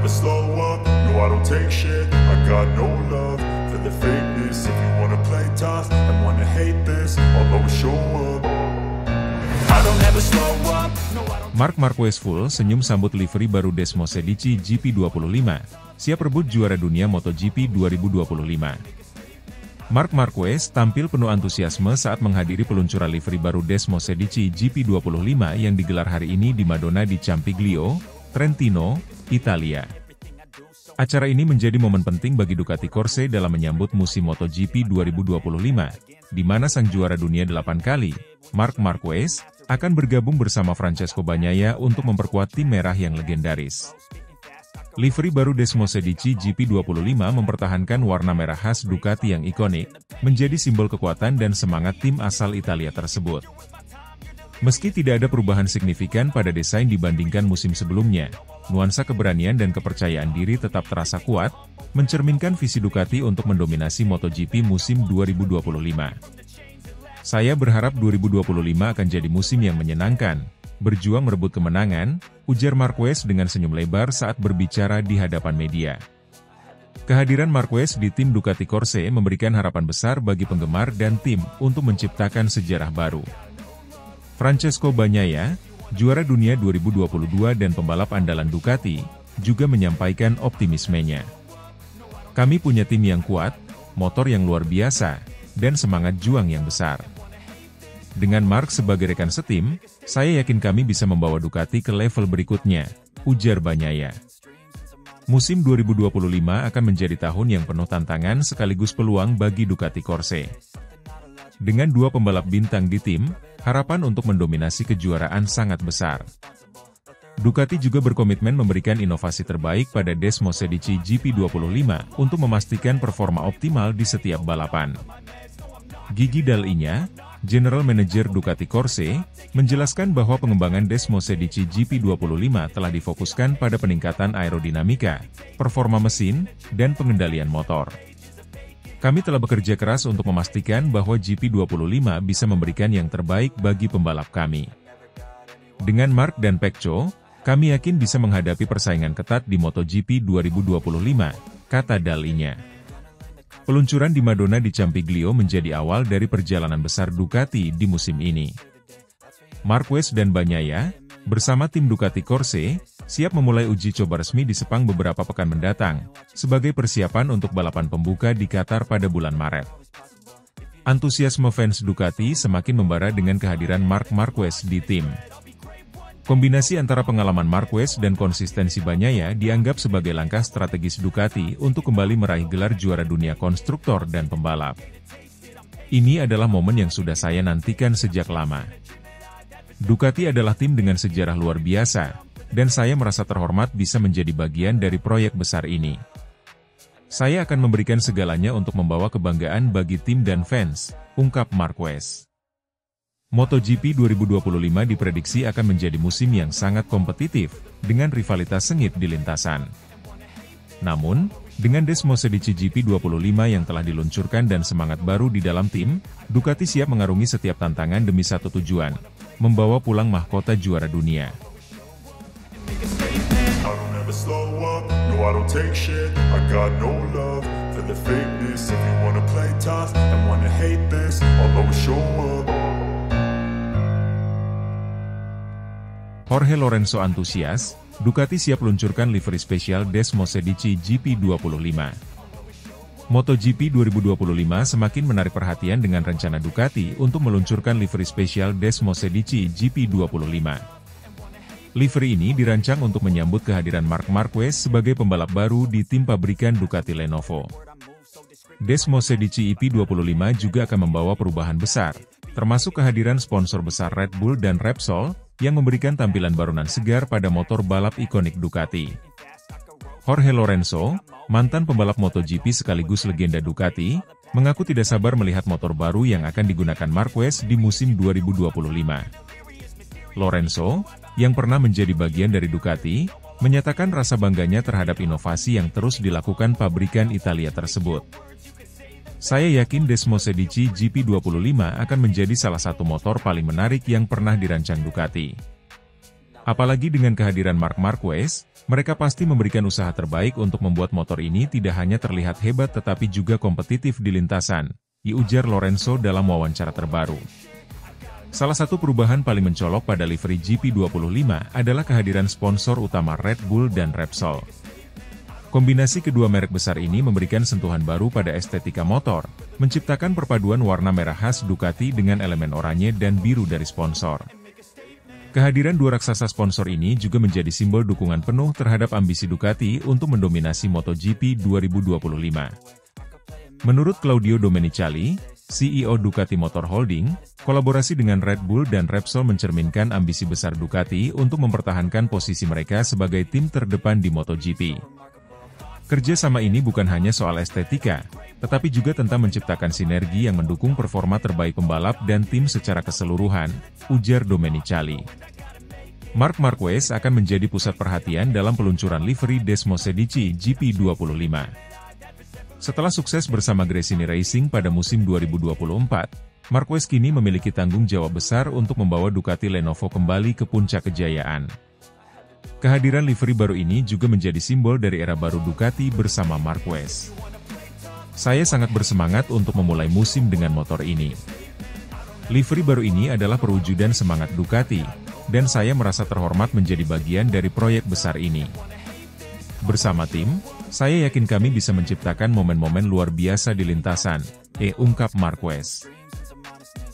never slow up, no I don't take shit. I got no love for the fakeness. If you wanna play tough and wanna hate this, I'll always show up. I don't ever slow up, no I don't. Marc Marquez full senyum sambut livery baru Desmosedici GP25, siap rebut juara dunia MotoGP 2025. Marc Marquez tampil penuh antusiasme saat menghadiri peluncuran livery baru Desmosedici GP25 yang digelar hari ini di Madonna di Campiglio, Trentino, Italia. Acara ini menjadi momen penting bagi Ducati Corse dalam menyambut musim MotoGP 2025, di mana sang juara dunia 8 kali, Marc Marquez, akan bergabung bersama Francesco Bagnaia untuk memperkuat tim merah yang legendaris. Livery baru Desmosedici GP25 mempertahankan warna merah khas Ducati yang ikonik, menjadi simbol kekuatan dan semangat tim asal Italia tersebut. Meski tidak ada perubahan signifikan pada desain dibandingkan musim sebelumnya, nuansa keberanian dan kepercayaan diri tetap terasa kuat, mencerminkan visi Ducati untuk mendominasi MotoGP musim 2025. Saya berharap 2025 akan jadi musim yang menyenangkan, berjuang merebut kemenangan, ujar Marquez dengan senyum lebar saat berbicara di hadapan media. Kehadiran Marquez di tim Ducati Corse memberikan harapan besar bagi penggemar dan tim untuk menciptakan sejarah baru. Francesco Bagnaia, juara dunia 2022 dan pembalap andalan Ducati, juga menyampaikan optimismenya. Kami punya tim yang kuat, motor yang luar biasa, dan semangat juang yang besar. Dengan Marc sebagai rekan setim, saya yakin kami bisa membawa Ducati ke level berikutnya, ujar Bagnaia. Musim 2025 akan menjadi tahun yang penuh tantangan sekaligus peluang bagi Ducati Corse. Dengan dua pembalap bintang di tim, harapan untuk mendominasi kejuaraan sangat besar. Ducati juga berkomitmen memberikan inovasi terbaik pada Desmosedici GP25 untuk memastikan performa optimal di setiap balapan. Gigi Dall'Igna, General Manager Ducati Corse, menjelaskan bahwa pengembangan Desmosedici GP25 telah difokuskan pada peningkatan aerodinamika, performa mesin, dan pengendalian motor. Kami telah bekerja keras untuk memastikan bahwa GP25 bisa memberikan yang terbaik bagi pembalap kami. Dengan Marc dan Pecco, kami yakin bisa menghadapi persaingan ketat di MotoGP 2025, kata Dall'Igna. Peluncuran di Madonna di Campiglio menjadi awal dari perjalanan besar Ducati di musim ini. Marquez dan Bagnaia, bersama tim Ducati Corse, siap memulai uji coba resmi di Sepang beberapa pekan mendatang, sebagai persiapan untuk balapan pembuka di Qatar pada bulan Maret. Antusiasme fans Ducati semakin membara dengan kehadiran Marc Marquez di tim. Kombinasi antara pengalaman Marquez dan konsistensi Bagnaia dianggap sebagai langkah strategis Ducati untuk kembali meraih gelar juara dunia konstruktor dan pembalap. Ini adalah momen yang sudah saya nantikan sejak lama. Ducati adalah tim dengan sejarah luar biasa, dan saya merasa terhormat bisa menjadi bagian dari proyek besar ini. Saya akan memberikan segalanya untuk membawa kebanggaan bagi tim dan fans, ungkap Marquez. MotoGP 2025 diprediksi akan menjadi musim yang sangat kompetitif, dengan rivalitas sengit di lintasan. Namun, dengan Desmosedici GP25 yang telah diluncurkan dan semangat baru di dalam tim, Ducati siap mengarungi setiap tantangan demi satu tujuan, membawa pulang mahkota juara dunia. Jorge Lorenzo antusias, Ducati siap luncurkan livery spesial Desmosedici GP25. MotoGP 2025 semakin menarik perhatian dengan rencana Ducati untuk meluncurkan livery spesial Desmosedici GP25. Livery ini dirancang untuk menyambut kehadiran Marc Marquez sebagai pembalap baru di tim pabrikan Ducati Lenovo. Desmosedici EP25 juga akan membawa perubahan besar, termasuk kehadiran sponsor besar Red Bull dan Repsol, yang memberikan tampilan barunan segar pada motor balap ikonik Ducati. Jorge Lorenzo, mantan pembalap MotoGP sekaligus legenda Ducati, mengaku tidak sabar melihat motor baru yang akan digunakan Marquez di musim 2025. Lorenzo, yang pernah menjadi bagian dari Ducati, menyatakan rasa bangganya terhadap inovasi yang terus dilakukan pabrikan Italia tersebut. Saya yakin Desmosedici GP25 akan menjadi salah satu motor paling menarik yang pernah dirancang Ducati. Apalagi dengan kehadiran Marc Marquez, mereka pasti memberikan usaha terbaik untuk membuat motor ini tidak hanya terlihat hebat tetapi juga kompetitif di lintasan, ujar Lorenzo dalam wawancara terbaru. Salah satu perubahan paling mencolok pada livery GP25 adalah kehadiran sponsor utama Red Bull dan Repsol. Kombinasi kedua merek besar ini memberikan sentuhan baru pada estetika motor, menciptakan perpaduan warna merah khas Ducati dengan elemen oranye dan biru dari sponsor. Kehadiran dua raksasa sponsor ini juga menjadi simbol dukungan penuh terhadap ambisi Ducati untuk mendominasi MotoGP 2025. Menurut Claudio Domenicali, CEO Ducati Motor Holding, kolaborasi dengan Red Bull dan Repsol mencerminkan ambisi besar Ducati untuk mempertahankan posisi mereka sebagai tim terdepan di MotoGP. Kerjasama ini bukan hanya soal estetika, tetapi juga tentang menciptakan sinergi yang mendukung performa terbaik pembalap dan tim secara keseluruhan, ujar Domenicali. Marc Marquez akan menjadi pusat perhatian dalam peluncuran livery Desmosedici GP25. Setelah sukses bersama Gresini Racing pada musim 2024, Marquez kini memiliki tanggung jawab besar untuk membawa Ducati Lenovo kembali ke puncak kejayaan. Kehadiran livery baru ini juga menjadi simbol dari era baru Ducati bersama Marquez. Saya sangat bersemangat untuk memulai musim dengan motor ini. Livery baru ini adalah perwujudan semangat Ducati, dan saya merasa terhormat menjadi bagian dari proyek besar ini. Bersama tim, saya yakin kami bisa menciptakan momen-momen luar biasa di lintasan, ungkap Marquez.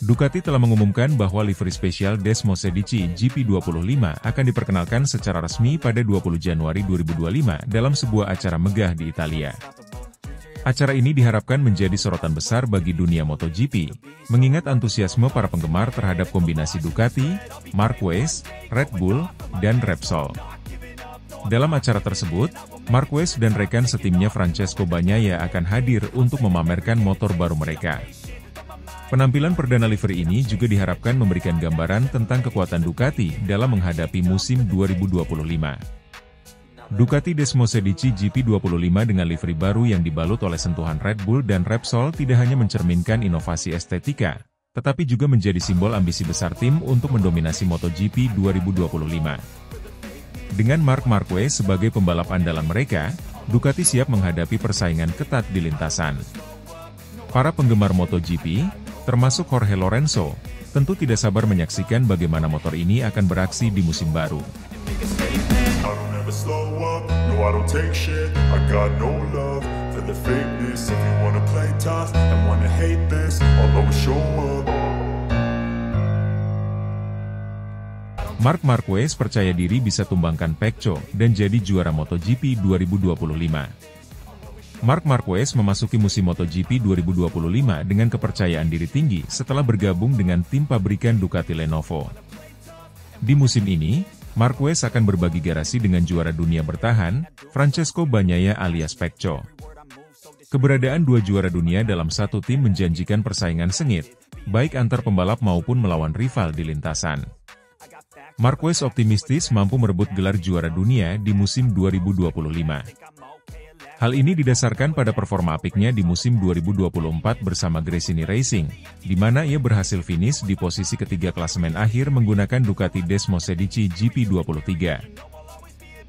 Ducati telah mengumumkan bahwa livery spesial Desmosedici GP25 akan diperkenalkan secara resmi pada 20 Januari 2025 dalam sebuah acara megah di Italia. Acara ini diharapkan menjadi sorotan besar bagi dunia MotoGP, mengingat antusiasme para penggemar terhadap kombinasi Ducati, Marquez, Red Bull, dan Repsol. Dalam acara tersebut, Marquez dan rekan setimnya Francesco Bagnaia akan hadir untuk memamerkan motor baru mereka. Penampilan perdana livery ini juga diharapkan memberikan gambaran tentang kekuatan Ducati dalam menghadapi musim 2025. Ducati Desmosedici GP25 dengan livery baru yang dibalut oleh sentuhan Red Bull dan Repsol tidak hanya mencerminkan inovasi estetika, tetapi juga menjadi simbol ambisi besar tim untuk mendominasi MotoGP 2025. Dengan Marc Marquez sebagai pembalap andalan mereka, Ducati siap menghadapi persaingan ketat di lintasan. Para penggemar MotoGP, termasuk Jorge Lorenzo, tentu tidak sabar menyaksikan bagaimana motor ini akan beraksi di musim baru. Slow up, no I don't take shit, I got no love for the fakeness. If you wanna play tough and wanna hate this, I'll always show up. Marc Marquez percaya diri bisa tumbangkan Pecco dan jadi juara MotoGP 2025. Marc Marquez memasuki musim MotoGP 2025 dengan kepercayaan diri tinggi setelah bergabung dengan tim pabrikan Ducati Lenovo. Di musim ini, Marquez akan berbagi garasi dengan juara dunia bertahan, Francesco Bagnaia alias Pecco. Keberadaan dua juara dunia dalam satu tim menjanjikan persaingan sengit, baik antar pembalap maupun melawan rival di lintasan. Marquez optimistis mampu merebut gelar juara dunia di musim 2025. Hal ini didasarkan pada performa apiknya di musim 2024 bersama Gresini Racing, di mana ia berhasil finish di posisi ketiga klasemen akhir menggunakan Ducati Desmosedici GP23.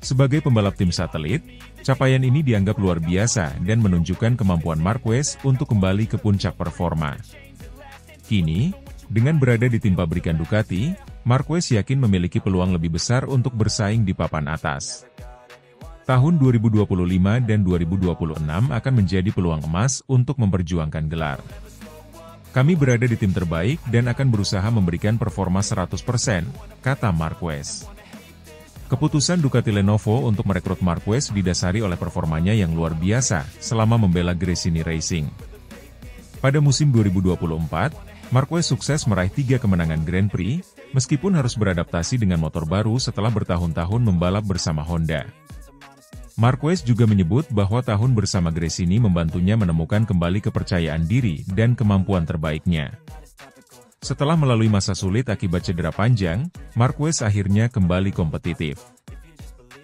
Sebagai pembalap tim satelit, capaian ini dianggap luar biasa dan menunjukkan kemampuan Marquez untuk kembali ke puncak performa. Kini, dengan berada di tim pabrikan Ducati, Marquez yakin memiliki peluang lebih besar untuk bersaing di papan atas. Tahun 2025 dan 2026 akan menjadi peluang emas untuk memperjuangkan gelar. Kami berada di tim terbaik dan akan berusaha memberikan performa 100%, kata Marquez. Keputusan Ducati Lenovo untuk merekrut Marquez didasari oleh performanya yang luar biasa selama membela Gresini Racing. Pada musim 2024, Marquez sukses meraih 3 kemenangan Grand Prix, meskipun harus beradaptasi dengan motor baru setelah bertahun-tahun membalap bersama Honda. Marquez juga menyebut bahwa tahun bersama Gresini membantunya menemukan kembali kepercayaan diri dan kemampuan terbaiknya. Setelah melalui masa sulit akibat cedera panjang, Marquez akhirnya kembali kompetitif.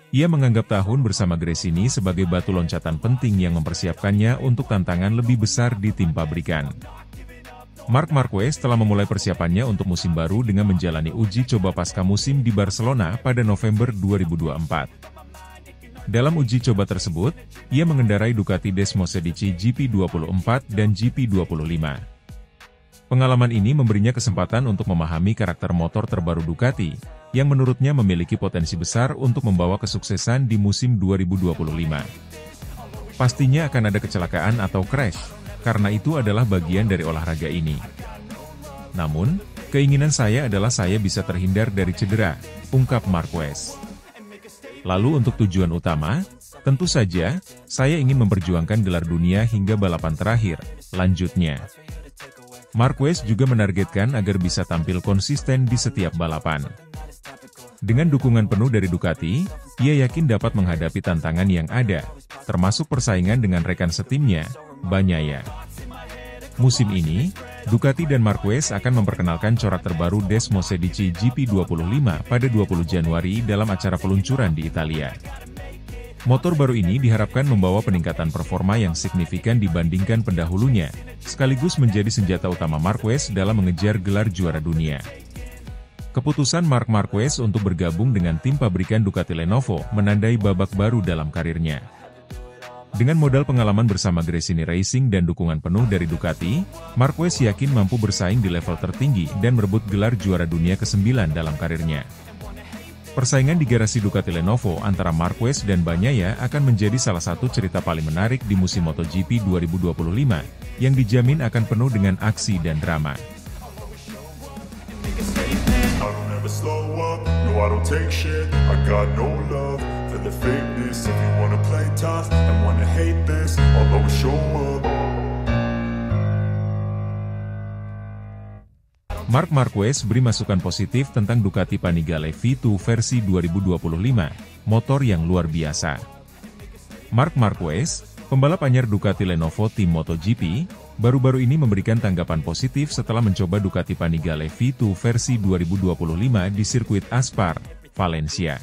Ia menganggap tahun bersama Gresini sebagai batu loncatan penting yang mempersiapkannya untuk tantangan lebih besar di tim pabrikan. Marc Marquez telah memulai persiapannya untuk musim baru dengan menjalani uji coba pasca musim di Barcelona pada November 2024. Dalam uji coba tersebut, ia mengendarai Ducati Desmosedici GP24 dan GP25. Pengalaman ini memberinya kesempatan untuk memahami karakter motor terbaru Ducati, yang menurutnya memiliki potensi besar untuk membawa kesuksesan di musim 2025. Pastinya akan ada kecelakaan atau crash, karena itu adalah bagian dari olahraga ini. Namun, keinginan saya adalah saya bisa terhindar dari cedera, ungkap Marquez. Lalu untuk tujuan utama, tentu saja, saya ingin memperjuangkan gelar dunia hingga balapan terakhir, lanjutnya. Marquez juga menargetkan agar bisa tampil konsisten di setiap balapan. Dengan dukungan penuh dari Ducati, ia yakin dapat menghadapi tantangan yang ada, termasuk persaingan dengan rekan setimnya, Bagnaia. Musim ini, Ducati dan Marquez akan memperkenalkan corak terbaru Desmosedici GP25 pada 20 Januari dalam acara peluncuran di Italia. Motor baru ini diharapkan membawa peningkatan performa yang signifikan dibandingkan pendahulunya, sekaligus menjadi senjata utama Marquez dalam mengejar gelar juara dunia. Keputusan Marc Marquez untuk bergabung dengan tim pabrikan Ducati Lenovo menandai babak baru dalam karirnya. Dengan modal pengalaman bersama Gresini Racing dan dukungan penuh dari Ducati, Marquez yakin mampu bersaing di level tertinggi dan merebut gelar juara dunia ke-9 dalam karirnya. Persaingan di garasi Ducati Lenovo antara Marquez dan Bagnaia akan menjadi salah satu cerita paling menarik di musim MotoGP 2025, yang dijamin akan penuh dengan aksi dan drama. Marc Marquez beri masukan positif tentang Ducati Panigale V2 versi 2025, motor yang luar biasa. Marc Marquez, pembalap anyar Ducati Lenovo tim MotoGP, baru-baru ini memberikan tanggapan positif setelah mencoba Ducati Panigale V2 versi 2025 di sirkuit Aspar, Valencia.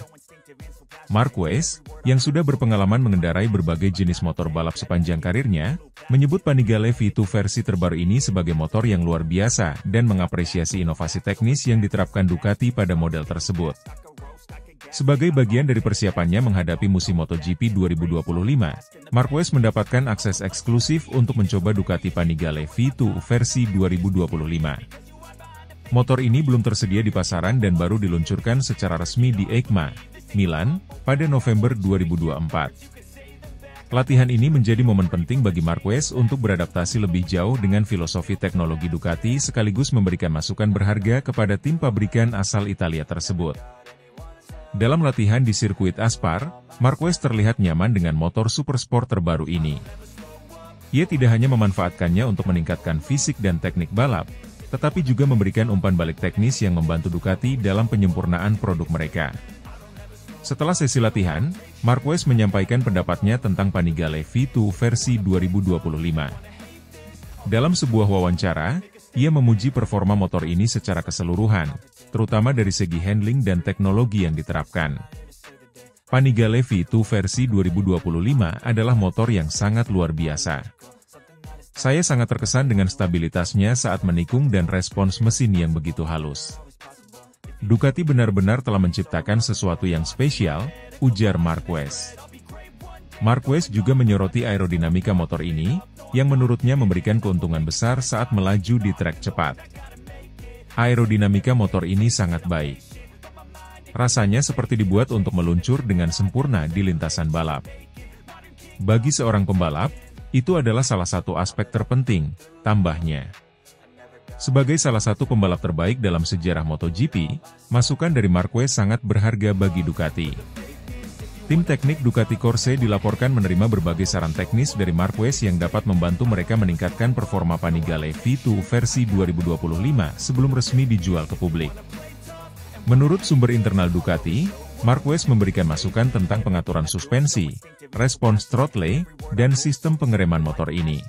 Marquez, yang sudah berpengalaman mengendarai berbagai jenis motor balap sepanjang karirnya, menyebut Panigale V2 versi terbaru ini sebagai motor yang luar biasa dan mengapresiasi inovasi teknis yang diterapkan Ducati pada model tersebut. Sebagai bagian dari persiapannya menghadapi musim MotoGP 2025, Marquez mendapatkan akses eksklusif untuk mencoba Ducati Panigale V2 versi 2025. Motor ini belum tersedia di pasaran dan baru diluncurkan secara resmi di EICMA, Milan, pada November 2024. Latihan ini menjadi momen penting bagi Marquez untuk beradaptasi lebih jauh dengan filosofi teknologi Ducati sekaligus memberikan masukan berharga kepada tim pabrikan asal Italia tersebut. Dalam latihan di sirkuit Aspar, Marquez terlihat nyaman dengan motor supersport terbaru ini. Ia tidak hanya memanfaatkannya untuk meningkatkan fisik dan teknik balap, tetapi juga memberikan umpan balik teknis yang membantu Ducati dalam penyempurnaan produk mereka. Setelah sesi latihan, Marquez menyampaikan pendapatnya tentang Panigale V2 versi 2025. Dalam sebuah wawancara, ia memuji performa motor ini secara keseluruhan, terutama dari segi handling dan teknologi yang diterapkan. Panigale V2 versi 2025 adalah motor yang sangat luar biasa. Saya sangat terkesan dengan stabilitasnya saat menikung dan respons mesin yang begitu halus. Ducati benar-benar telah menciptakan sesuatu yang spesial, ujar Marquez. Marquez juga menyoroti aerodinamika motor ini, yang menurutnya memberikan keuntungan besar saat melaju di trek cepat. Aerodinamika motor ini sangat baik. Rasanya seperti dibuat untuk meluncur dengan sempurna di lintasan balap. Bagi seorang pembalap, itu adalah salah satu aspek terpenting, tambahnya. Sebagai salah satu pembalap terbaik dalam sejarah MotoGP, masukan dari Marquez sangat berharga bagi Ducati. Tim teknik Ducati Corse dilaporkan menerima berbagai saran teknis dari Marquez yang dapat membantu mereka meningkatkan performa Panigale V2 versi 2025 sebelum resmi dijual ke publik. Menurut sumber internal Ducati, Marquez memberikan masukan tentang pengaturan suspensi, respons throttle, dan sistem pengereman motor ini.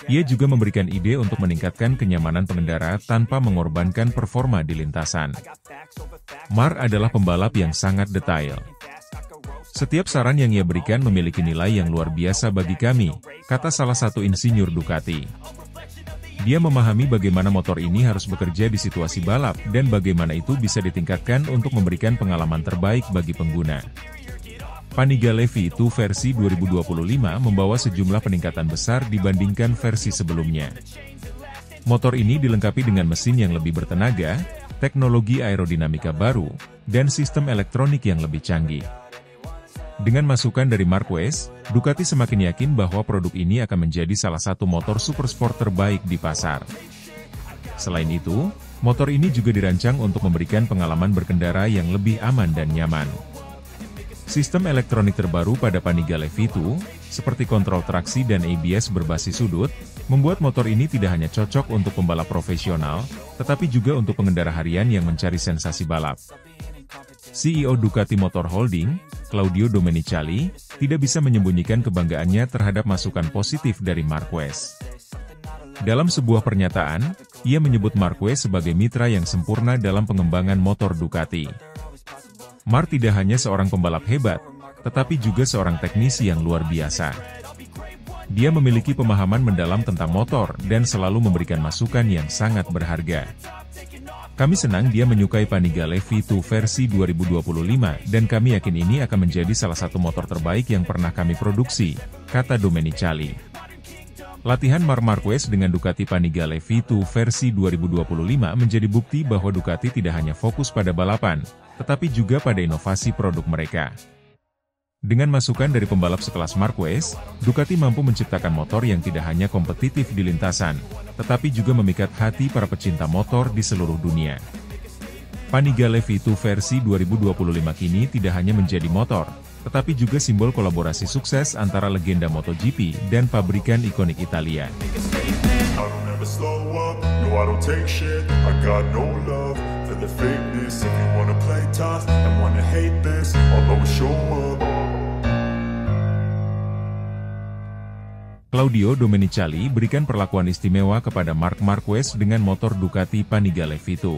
Ia juga memberikan ide untuk meningkatkan kenyamanan pengendara tanpa mengorbankan performa di lintasan. Marc adalah pembalap yang sangat detail. Setiap saran yang ia berikan memiliki nilai yang luar biasa bagi kami, kata salah satu insinyur Ducati. Dia memahami bagaimana motor ini harus bekerja di situasi balap dan bagaimana itu bisa ditingkatkan untuk memberikan pengalaman terbaik bagi pengguna. Panigale V2 versi 2025 membawa sejumlah peningkatan besar dibandingkan versi sebelumnya. Motor ini dilengkapi dengan mesin yang lebih bertenaga, teknologi aerodinamika baru, dan sistem elektronik yang lebih canggih. Dengan masukan dari Marquez, Ducati semakin yakin bahwa produk ini akan menjadi salah satu motor supersport terbaik di pasar. Selain itu, motor ini juga dirancang untuk memberikan pengalaman berkendara yang lebih aman dan nyaman. Sistem elektronik terbaru pada Panigale V2, seperti kontrol traksi dan ABS berbasis sudut, membuat motor ini tidak hanya cocok untuk pembalap profesional, tetapi juga untuk pengendara harian yang mencari sensasi balap. CEO Ducati Motor Holding, Claudio Domenicali, tidak bisa menyembunyikan kebanggaannya terhadap masukan positif dari Marquez. Dalam sebuah pernyataan, ia menyebut Marquez sebagai mitra yang sempurna dalam pengembangan motor Ducati. Mark tidak hanya seorang pembalap hebat, tetapi juga seorang teknisi yang luar biasa. Dia memiliki pemahaman mendalam tentang motor dan selalu memberikan masukan yang sangat berharga. Kami senang dia menyukai Panigale V2 versi 2025 dan kami yakin ini akan menjadi salah satu motor terbaik yang pernah kami produksi, kata Domenicali. Latihan Marc Marquez dengan Ducati Panigale V2 versi 2025 menjadi bukti bahwa Ducati tidak hanya fokus pada balapan, tetapi juga pada inovasi produk mereka. Dengan masukan dari pembalap sekelas Marquez, Ducati mampu menciptakan motor yang tidak hanya kompetitif di lintasan, tetapi juga memikat hati para pecinta motor di seluruh dunia. Panigale V2 versi 2025 kini tidak hanya menjadi motor, tetapi juga simbol kolaborasi sukses antara legenda MotoGP dan pabrikan ikonik Italia. Claudio Domenicali berikan perlakuan istimewa kepada Marc Marquez dengan motor Ducati Panigale V2.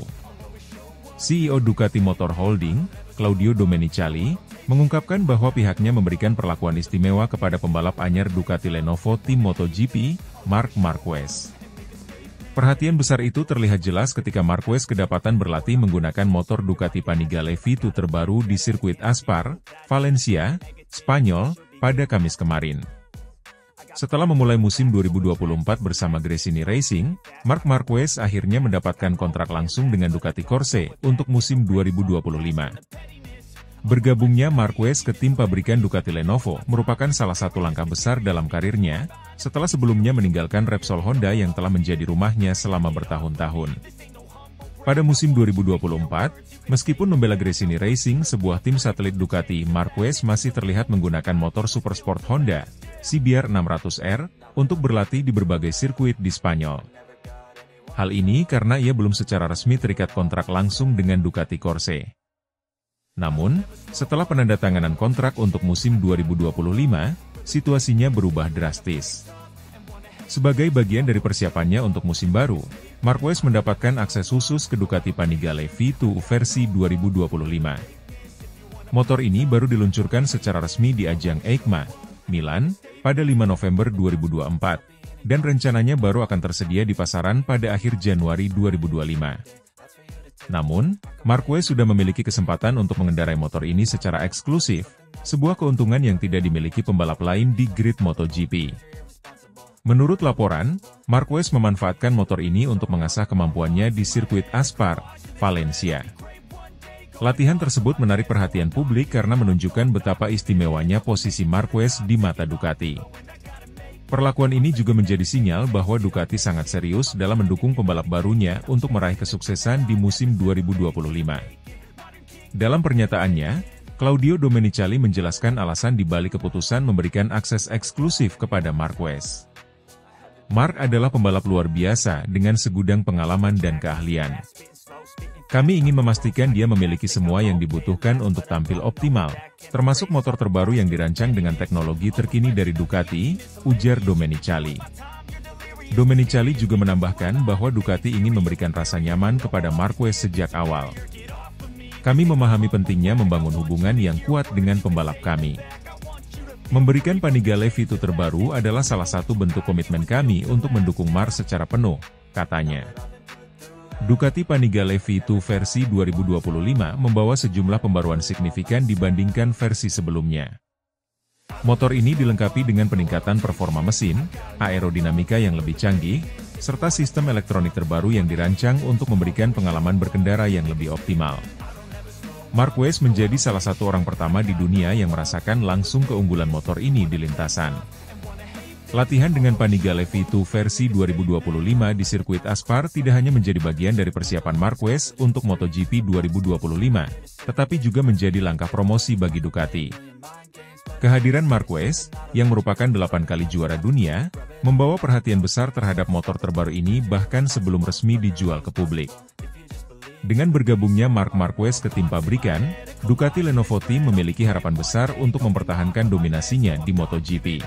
CEO Ducati Motor Holding, Claudio Domenicali, mengungkapkan bahwa pihaknya memberikan perlakuan istimewa kepada pembalap anyar Ducati Lenovo tim MotoGP, Marc Marquez. Perhatian besar itu terlihat jelas ketika Marquez kedapatan berlatih menggunakan motor Ducati Panigale V2 terbaru di sirkuit Aspar, Valencia, Spanyol, pada Kamis kemarin. Setelah memulai musim 2024 bersama Gresini Racing, Marc Marquez akhirnya mendapatkan kontrak langsung dengan Ducati Corse untuk musim 2025. Bergabungnya Marquez ke tim pabrikan Ducati Lenovo merupakan salah satu langkah besar dalam karirnya, setelah sebelumnya meninggalkan Repsol Honda yang telah menjadi rumahnya selama bertahun-tahun. Pada musim 2024, meskipun membela Gresini Racing sebuah tim satelit Ducati, Marquez masih terlihat menggunakan motor supersport Honda, CBR 600R, untuk berlatih di berbagai sirkuit di Spanyol. Hal ini karena ia belum secara resmi terikat kontrak langsung dengan Ducati Corse. Namun, setelah penandatanganan kontrak untuk musim 2025, situasinya berubah drastis. Sebagai bagian dari persiapannya untuk musim baru, Marquez mendapatkan akses khusus ke Ducati Panigale V2 versi 2025. Motor ini baru diluncurkan secara resmi di ajang EICMA, Milan, pada 5 November 2024, dan rencananya baru akan tersedia di pasaran pada akhir Januari 2025. Namun, Marquez sudah memiliki kesempatan untuk mengendarai motor ini secara eksklusif, sebuah keuntungan yang tidak dimiliki pembalap lain di grid MotoGP. Menurut laporan, Marquez memanfaatkan motor ini untuk mengasah kemampuannya di sirkuit Aspar, Valencia. Latihan tersebut menarik perhatian publik karena menunjukkan betapa istimewanya posisi Marquez di mata Ducati. Perlakuan ini juga menjadi sinyal bahwa Ducati sangat serius dalam mendukung pembalap barunya untuk meraih kesuksesan di musim 2025. Dalam pernyataannya, Claudio Domenicali menjelaskan alasan di balik keputusan memberikan akses eksklusif kepada Marquez. Marc adalah pembalap luar biasa dengan segudang pengalaman dan keahlian. Kami ingin memastikan dia memiliki semua yang dibutuhkan untuk tampil optimal, termasuk motor terbaru yang dirancang dengan teknologi terkini dari Ducati, ujar Domenicali. Domenicali juga menambahkan bahwa Ducati ingin memberikan rasa nyaman kepada Marquez sejak awal. Kami memahami pentingnya membangun hubungan yang kuat dengan pembalap kami. Memberikan Panigale V2 terbaru adalah salah satu bentuk komitmen kami untuk mendukung Marc secara penuh, katanya. Ducati Panigale V2 versi 2025 membawa sejumlah pembaruan signifikan dibandingkan versi sebelumnya. Motor ini dilengkapi dengan peningkatan performa mesin, aerodinamika yang lebih canggih, serta sistem elektronik terbaru yang dirancang untuk memberikan pengalaman berkendara yang lebih optimal. Marquez menjadi salah satu orang pertama di dunia yang merasakan langsung keunggulan motor ini di lintasan. Latihan dengan Panigale V2 versi 2025 di sirkuit Aspar tidak hanya menjadi bagian dari persiapan Marquez untuk MotoGP 2025, tetapi juga menjadi langkah promosi bagi Ducati. Kehadiran Marquez, yang merupakan 8 kali juara dunia, membawa perhatian besar terhadap motor terbaru ini bahkan sebelum resmi dijual ke publik. Dengan bergabungnya Marc Marquez ke tim pabrikan, Ducati Lenovo Team memiliki harapan besar untuk mempertahankan dominasinya di MotoGP.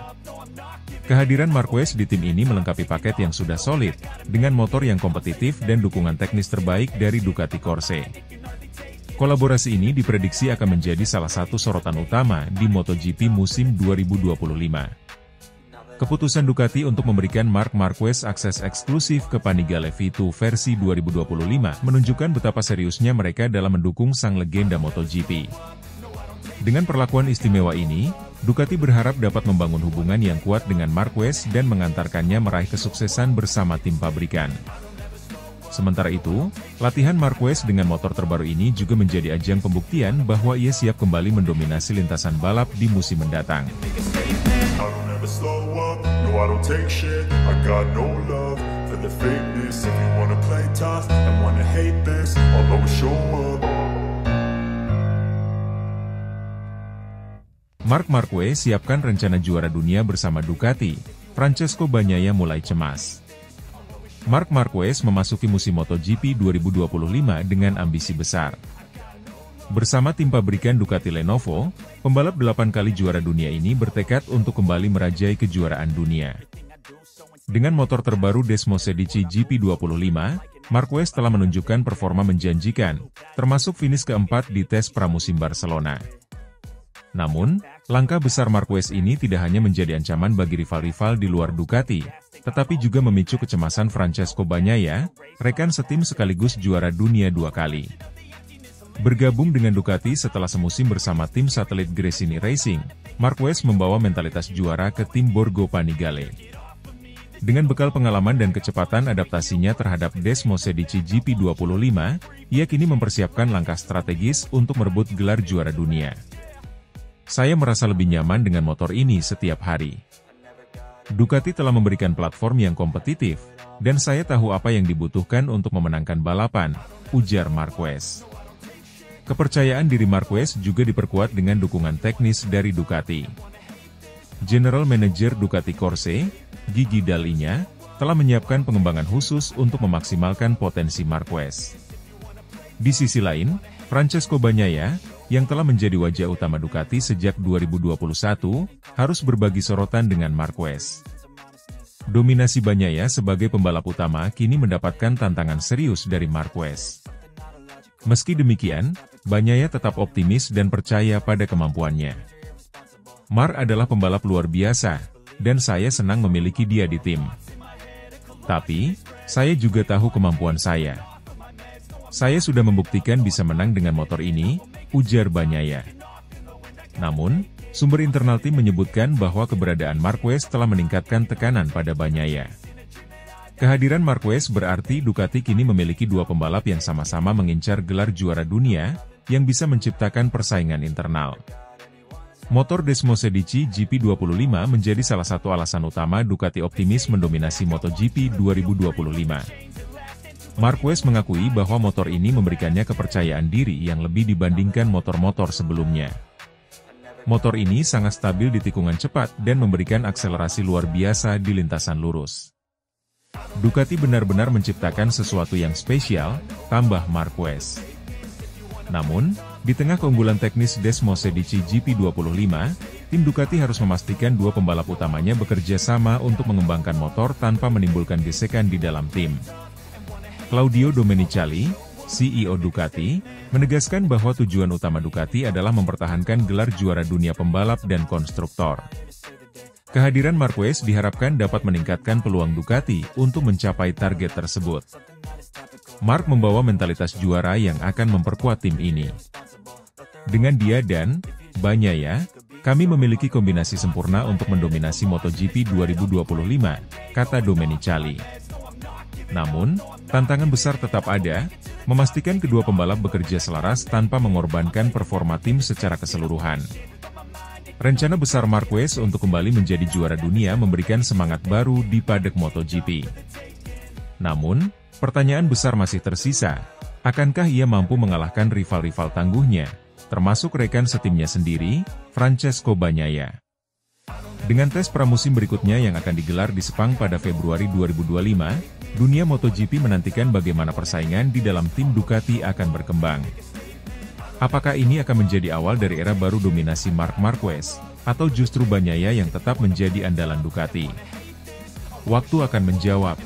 Kehadiran Marquez di tim ini melengkapi paket yang sudah solid, dengan motor yang kompetitif dan dukungan teknis terbaik dari Ducati Corse. Kolaborasi ini diprediksi akan menjadi salah satu sorotan utama di MotoGP musim 2025. Keputusan Ducati untuk memberikan Marc Marquez akses eksklusif ke Panigale V2 versi 2025 menunjukkan betapa seriusnya mereka dalam mendukung sang legenda MotoGP. Dengan perlakuan istimewa ini, Ducati berharap dapat membangun hubungan yang kuat dengan Marquez dan mengantarkannya meraih kesuksesan bersama tim pabrikan. Sementara itu, latihan Marquez dengan motor terbaru ini juga menjadi ajang pembuktian bahwa ia siap kembali mendominasi lintasan balap di musim mendatang. Slow up, no I don't take shit, I got no love for the fakeness. If you wanna play tough and wanna hate this, I'll always show up. Marc Marquez siapkan rencana juara dunia bersama Ducati, Francesco Bagnaia mulai cemas. Marc Marquez memasuki musim MotoGP 2025 dengan ambisi besar. Bersama tim pabrikan Ducati Lenovo, pembalap 8 kali juara dunia ini bertekad untuk kembali merajai kejuaraan dunia. Dengan motor terbaru Desmo Sedici GP25, Marquez telah menunjukkan performa menjanjikan, termasuk finish keempat di tes pramusim Barcelona. Namun, langkah besar Marquez ini tidak hanya menjadi ancaman bagi rival-rival di luar Ducati, tetapi juga memicu kecemasan Francesco Bagnaia, rekan setim sekaligus juara dunia 2 kali. Bergabung dengan Ducati setelah semusim bersama tim satelit Gresini Racing, Marquez membawa mentalitas juara ke tim Borgo Panigale. Dengan bekal pengalaman dan kecepatan adaptasinya terhadap Desmo Sedici GP25, ia kini mempersiapkan langkah strategis untuk merebut gelar juara dunia. Saya merasa lebih nyaman dengan motor ini setiap hari. Ducati telah memberikan platform yang kompetitif, dan saya tahu apa yang dibutuhkan untuk memenangkan balapan, ujar Marquez. Kepercayaan diri Marquez juga diperkuat dengan dukungan teknis dari Ducati. General Manager Ducati Corse, Gigi Dall'Igna, telah menyiapkan pengembangan khusus untuk memaksimalkan potensi Marquez. Di sisi lain, Francesco Bagnaia, yang telah menjadi wajah utama Ducati sejak 2021, harus berbagi sorotan dengan Marquez. Dominasi Bagnaia sebagai pembalap utama kini mendapatkan tantangan serius dari Marquez. Meski demikian, Bagnaia tetap optimis dan percaya pada kemampuannya. Marc adalah pembalap luar biasa, dan saya senang memiliki dia di tim. Tapi, saya juga tahu kemampuan saya. Saya sudah membuktikan bisa menang dengan motor ini, ujar Bagnaia. Namun, sumber internal tim menyebutkan bahwa keberadaan Marquez telah meningkatkan tekanan pada Bagnaia. Kehadiran Marquez berarti Ducati kini memiliki dua pembalap yang sama-sama mengincar gelar juara dunia, yang bisa menciptakan persaingan internal. Motor Desmo Sedici GP25 menjadi salah satu alasan utama Ducati optimis mendominasi MotoGP 2025. Marquez mengakui bahwa motor ini memberikannya kepercayaan diri yang lebih dibandingkan motor-motor sebelumnya. Motor ini sangat stabil di tikungan cepat dan memberikan akselerasi luar biasa di lintasan lurus. Ducati benar-benar menciptakan sesuatu yang spesial, tambah Marquez. Namun, di tengah keunggulan teknis Desmo Sedici GP25, tim Ducati harus memastikan dua pembalap utamanya bekerja sama untuk mengembangkan motor tanpa menimbulkan gesekan di dalam tim. Claudio Domenicali, CEO Ducati, menegaskan bahwa tujuan utama Ducati adalah mempertahankan gelar juara dunia pembalap dan konstruktor. Kehadiran Marquez diharapkan dapat meningkatkan peluang Ducati untuk mencapai target tersebut. Marc membawa mentalitas juara yang akan memperkuat tim ini. Dengan dia dan Bagnaia, kami memiliki kombinasi sempurna untuk mendominasi MotoGP 2025, kata Domenicali. Namun, tantangan besar tetap ada, memastikan kedua pembalap bekerja selaras tanpa mengorbankan performa tim secara keseluruhan. Rencana besar Marquez untuk kembali menjadi juara dunia memberikan semangat baru di paddock MotoGP. Namun, pertanyaan besar masih tersisa, akankah ia mampu mengalahkan rival-rival tangguhnya, termasuk rekan setimnya sendiri, Francesco Bagnaia. Dengan tes pramusim berikutnya yang akan digelar di Sepang pada Februari 2025, dunia MotoGP menantikan bagaimana persaingan di dalam tim Ducati akan berkembang. Apakah ini akan menjadi awal dari era baru dominasi Marc Marquez, atau justru Bagnaia yang tetap menjadi andalan Ducati? Waktu akan menjawab.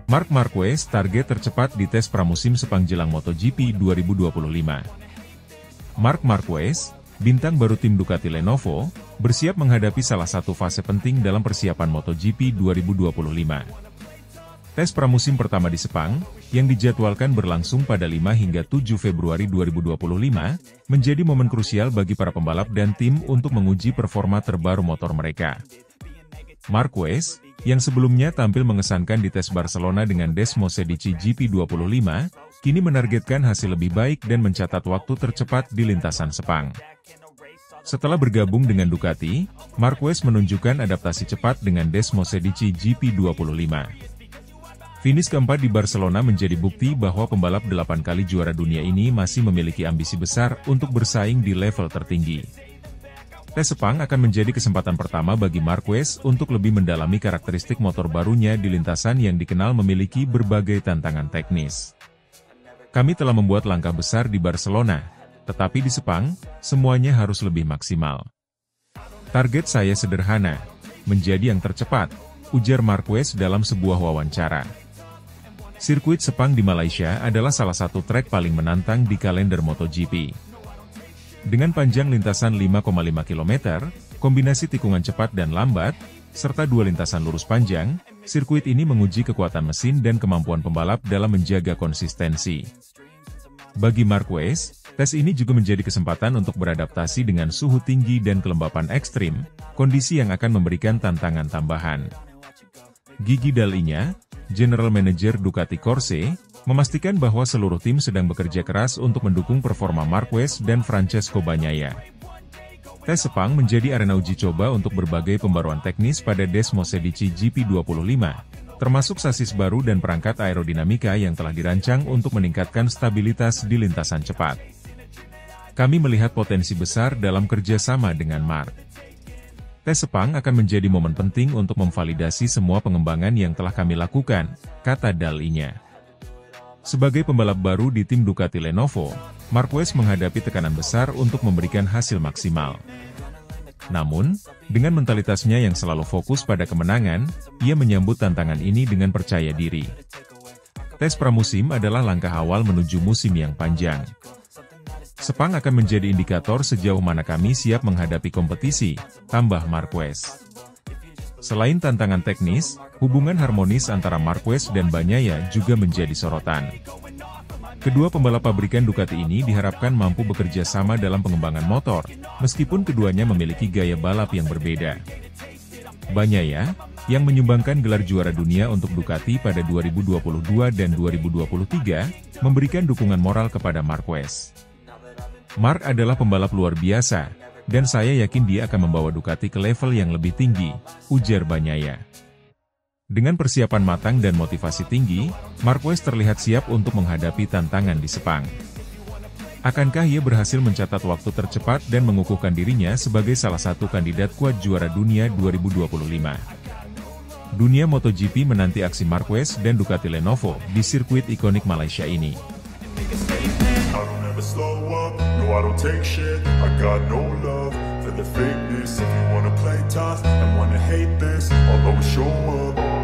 Marc Marquez target tercepat di tes pramusim Sepang jelang MotoGP 2025. Marc Marquez, bintang baru tim Ducati Lenovo, bersiap menghadapi salah satu fase penting dalam persiapan MotoGP 2025. Tes pramusim pertama di Sepang, yang dijadwalkan berlangsung pada 5 hingga 7 Februari 2025, menjadi momen krusial bagi para pembalap dan tim untuk menguji performa terbaru motor mereka. Marquez, yang sebelumnya tampil mengesankan di tes Barcelona dengan Desmosedici GP25, kini menargetkan hasil lebih baik dan mencatat waktu tercepat di lintasan Sepang. Setelah bergabung dengan Ducati, Marquez menunjukkan adaptasi cepat dengan Desmosedici GP25. Finish keempat di Barcelona menjadi bukti bahwa pembalap 8 kali juara dunia ini masih memiliki ambisi besar untuk bersaing di level tertinggi. Tes Sepang akan menjadi kesempatan pertama bagi Marquez untuk lebih mendalami karakteristik motor barunya di lintasan yang dikenal memiliki berbagai tantangan teknis. Kami telah membuat langkah besar di Barcelona, tetapi di Sepang, semuanya harus lebih maksimal. Target saya sederhana, menjadi yang tercepat, ujar Marquez dalam sebuah wawancara. Sirkuit Sepang di Malaysia adalah salah satu trek paling menantang di kalender MotoGP. Dengan panjang lintasan 5,5 km, kombinasi tikungan cepat dan lambat, serta dua lintasan lurus panjang, sirkuit ini menguji kekuatan mesin dan kemampuan pembalap dalam menjaga konsistensi. Bagi Marquez, tes ini juga menjadi kesempatan untuk beradaptasi dengan suhu tinggi dan kelembapan ekstrim, kondisi yang akan memberikan tantangan tambahan. Gigi Dalinya, General Manager Ducati Corse, memastikan bahwa seluruh tim sedang bekerja keras untuk mendukung performa Marquez dan Francesco Bagnaia. Tes Sepang menjadi arena uji coba untuk berbagai pembaruan teknis pada Desmosedici GP25, termasuk sasis baru dan perangkat aerodinamika yang telah dirancang untuk meningkatkan stabilitas di lintasan cepat. Kami melihat potensi besar dalam kerjasama dengan Marc. Tes Sepang akan menjadi momen penting untuk memvalidasi semua pengembangan yang telah kami lakukan, kata Dalinya. Sebagai pembalap baru di tim Ducati Lenovo, Marquez menghadapi tekanan besar untuk memberikan hasil maksimal. Namun, dengan mentalitasnya yang selalu fokus pada kemenangan, ia menyambut tantangan ini dengan percaya diri. Tes pramusim adalah langkah awal menuju musim yang panjang. Sepang akan menjadi indikator sejauh mana kami siap menghadapi kompetisi, tambah Marquez. Selain tantangan teknis, hubungan harmonis antara Marquez dan Bagnaia juga menjadi sorotan. Kedua pembalap pabrikan Ducati ini diharapkan mampu bekerja sama dalam pengembangan motor, meskipun keduanya memiliki gaya balap yang berbeda. Bagnaia, yang menyumbangkan gelar juara dunia untuk Ducati pada 2022 dan 2023, memberikan dukungan moral kepada Marquez. Marc adalah pembalap luar biasa, dan saya yakin dia akan membawa Ducati ke level yang lebih tinggi, ujar Bagnaia. Dengan persiapan matang dan motivasi tinggi, Marquez terlihat siap untuk menghadapi tantangan di Sepang. Akankah ia berhasil mencatat waktu tercepat dan mengukuhkan dirinya sebagai salah satu kandidat kuat juara dunia 2025? Dunia MotoGP menanti aksi Marquez dan Ducati Lenovo di sirkuit ikonik Malaysia ini. I don't ever slow up, no I don't take shit. I got no love for the fakeness. If you wanna play tough and wanna hate this, I'll always show up.